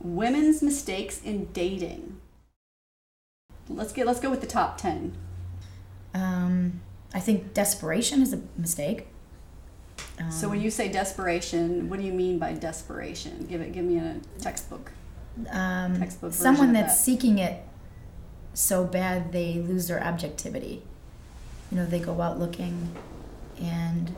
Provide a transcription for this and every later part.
women's mistakes in dating. Let's go with the top 10. I think desperation is a mistake. So when you say desperation, what do you mean by desperation? Give me a textbook. Textbook version Someone of that's that. seeking it so bad they lose their objectivity. They go out looking, and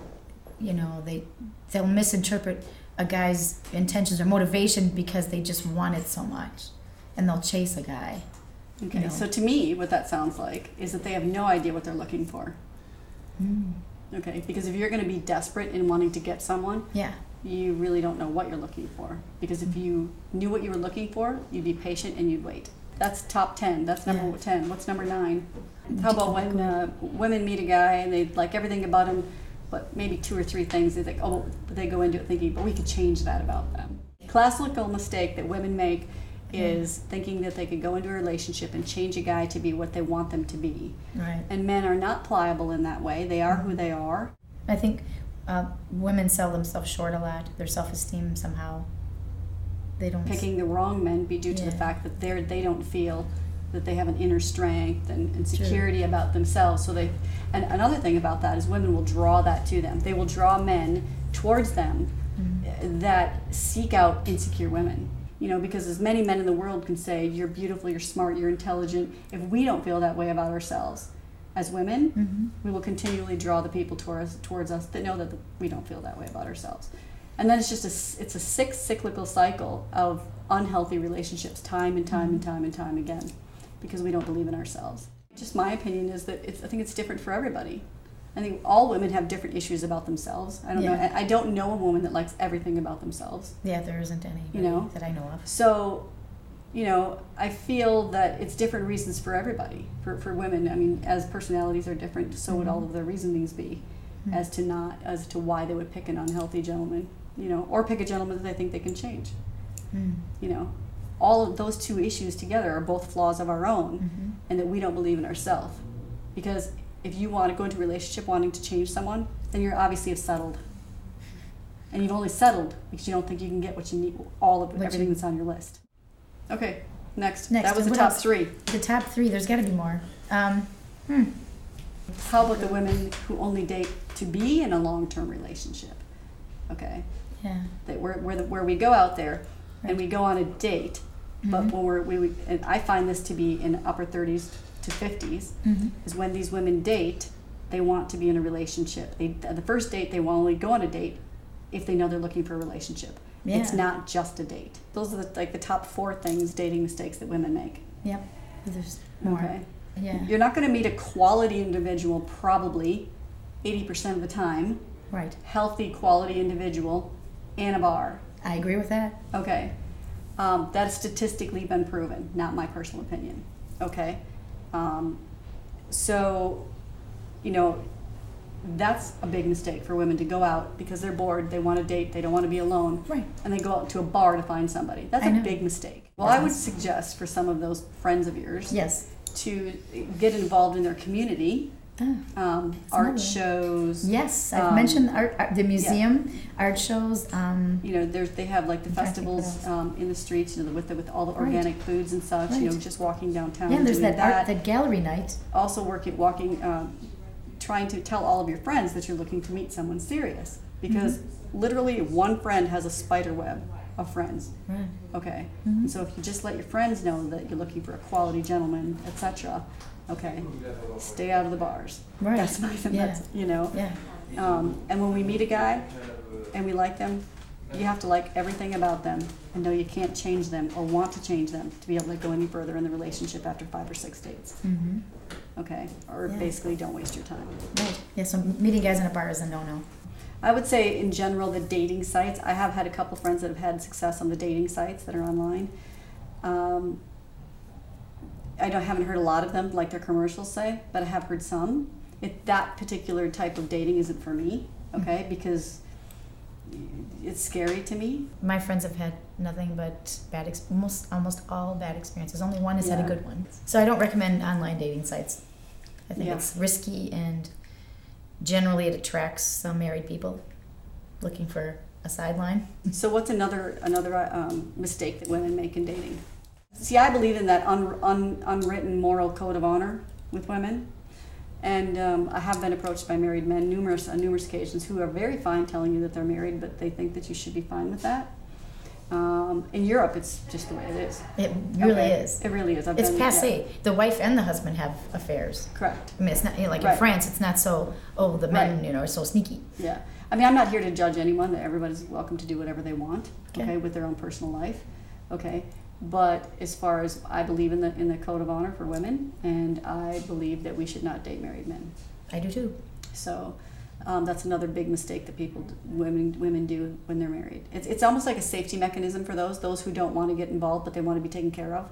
they'll misinterpret a guy's intentions or motivation because they just want it so much, and they'll chase a guy. Okay, so to me, what that sounds like is that they have no idea what they're looking for. Okay, because if you're going to be desperate in wanting to get someone, you really don't know what you're looking for. Because if you knew what you were looking for, you'd be patient and you'd wait. That's top 10. That's number 10. What's number 9? How about when women meet a guy and they like everything about him, but maybe 2 or 3 things they think, they go into it thinking, but we could change that about them. Classical mistake that women make is thinking that they could go into a relationship and change a guy to be what they want them to be. Right. And men are not pliable in that way. They are who they are. I think women sell themselves short a lot. Their self-esteem somehow, they don't... Picking the wrong men be due to the fact that they don't feel that they have an inner strength and security about themselves. So and another thing about that is women will draw that to them. They will draw men towards them that seek out insecure women. Because as many men in the world can say, you're beautiful, you're smart, you're intelligent, if we don't feel that way about ourselves as women, we will continually draw the people towards us that know that we don't feel that way about ourselves. And then it's just a cyclical cycle of unhealthy relationships time and time and time and time again, because we don't believe in ourselves. Just my opinion is that I think it's different for everybody. I think all women have different issues about themselves. I don't know. I don't know a woman that likes everything about themselves. Yeah, there isn't any that I know of. So, I feel that it's different reasons for everybody. For women, I mean, as personalities are different, so would all of their reasonings be as to why they would pick an unhealthy gentleman, or pick a gentleman that they think they can change. All of those 2 issues together are both flaws of our own, and that we don't believe in ourselves. Because if you want to go into a relationship wanting to change someone, then you're obviously settled. And you've only settled because you don't think you can get what you need, everything that's on your list. Okay, next. That was the top 3. The top 3, there's got to be more. How about the women who only date to be in a long-term relationship? Okay. Yeah. Where we go out there and we go on a date, but when and I find this to be in upper 30s to 50s, is when these women date, they want to be in a relationship. The first date, they will only go on a date if they know they're looking for a relationship. Yeah. It's not just a date. Those are the top 4 dating mistakes that women make. Yep. There's more. Okay. Yeah. You're not going to meet a quality individual probably 80% of the time. Right. Healthy, quality individual in a bar. I agree with that. Okay. That's statistically been proven, not my personal opinion. Okay. So, that's a big mistake for women to go out because they're bored, they want to date, they don't want to be alone. Right. And they go out to a bar to find somebody. That's a big mistake. Well, I would suggest for some of those friends of yours to get involved in their community. Art shows. Yes, I've mentioned the museum, art shows. They have like the festivals in the streets, with all the organic foods and such. Right. Just walking downtown. Yeah, there's that gallery night. Also walking, trying to tell all of your friends that you're looking to meet someone serious, because literally one friend has a spider web of friends. Right. Okay. And so if you just let your friends know that you're looking for a quality gentleman, etc. Okay, stay out of the bars. Right. That's my Yeah. And when we meet a guy and we like them, you have to like everything about them and know you can't change them or want to change them to be able to go any further in the relationship after 5 or 6 dates. Okay, or basically don't waste your time. Right. Yeah. So meeting guys in a bar is a no-no. I would say in general the dating sites. I have had a couple friends that have had success on the dating sites that are online. I haven't heard a lot of them like their commercials say, but I have heard some. That particular type of dating isn't for me, okay, because it's scary to me. My friends have had nothing but almost all bad experiences. Only one has had a good one. So I don't recommend online dating sites. I think it's risky, and generally it attracts some married people looking for a sideline. So what's another mistake that women make in dating? See, I believe in that unwritten moral code of honor with women. And I have been approached by married men on numerous occasions who are very fine telling you that they're married, but they think that you should be fine with that. In Europe, it's just the way it is. It really is. It really is. It's passé. Yeah. The wife and the husband have affairs. Correct. I mean, it's not like in France. It's not so. Oh, the men, are so sneaky. Yeah. I mean, I'm not here to judge anyone. Everybody's welcome to do whatever they want. Okay, with their own personal life. Okay. But as far as I believe in the code of honor for women, and I believe that we should not date married men. I do too. So that's another big mistake that women do when they're married. It's almost like a safety mechanism for those who don't want to get involved, but they want to be taken care of.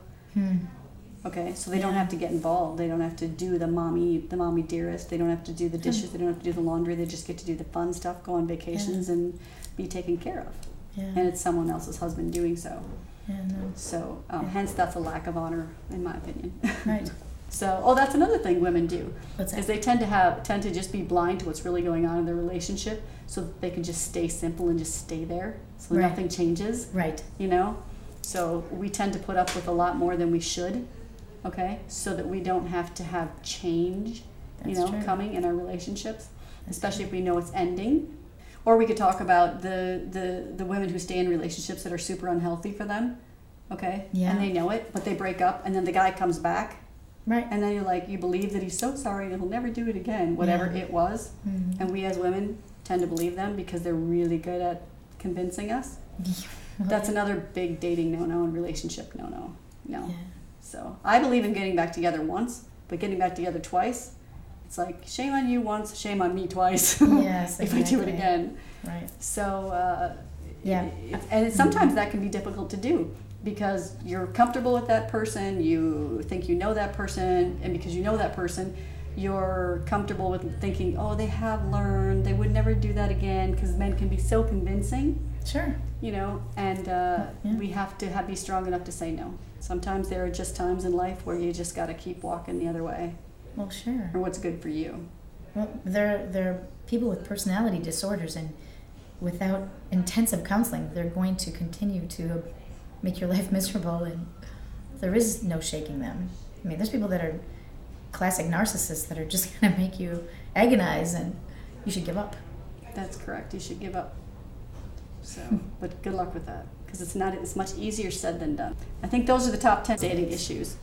Okay, so they don't have to get involved. They don't have to do the mommy dearest. They don't have to do the dishes. They don't have to do the laundry. They just get to do the fun stuff, go on vacations, and be taken care of. Yeah. And it's someone else's husband doing so. Yeah, no. So hence that's a lack of honor, in my opinion. Right. So, that's another thing women do. What's that? Is they tend to just be blind to what's really going on in their relationship, so that they can just stay simple and just stay there, so that nothing changes. Right. So we tend to put up with a lot more than we should. Okay, so that we don't have to have change, True. coming in our relationships, especially if we know it's ending. Or we could talk about the women who stay in relationships that are super unhealthy for them, okay? Yeah. And they know it, but they break up, and then the guy comes back. Right. And then you believe that he's so sorry and he'll never do it again, whatever it was. Mm-hmm. And we as women tend to believe them because they're really good at convincing us. That's another big dating no-no and relationship no-no. No. Yeah. So I believe in getting back together once, but getting back together twice, it's like, shame on you once, shame on me twice. Yes, if I do it again. Right. So, yeah. Sometimes that can be difficult to do because you're comfortable with that person, you think you know that person, and because you know that person, you're comfortable with thinking, oh, they have learned, they would never do that again, because men can be so convincing. Sure. And we have to be strong enough to say no. Sometimes there are just times in life where you just got to keep walking the other way. Well, sure. Or what's good for you. Well, there are people with personality disorders, and without intensive counseling, they're going to continue to make your life miserable, and there is no shaking them. I mean, there's people that are classic narcissists that are just going to make you agonize, and you should give up. That's correct. You should give up. So, but good luck with that, because it's much easier said than done. I think those are the top 10 dating issues.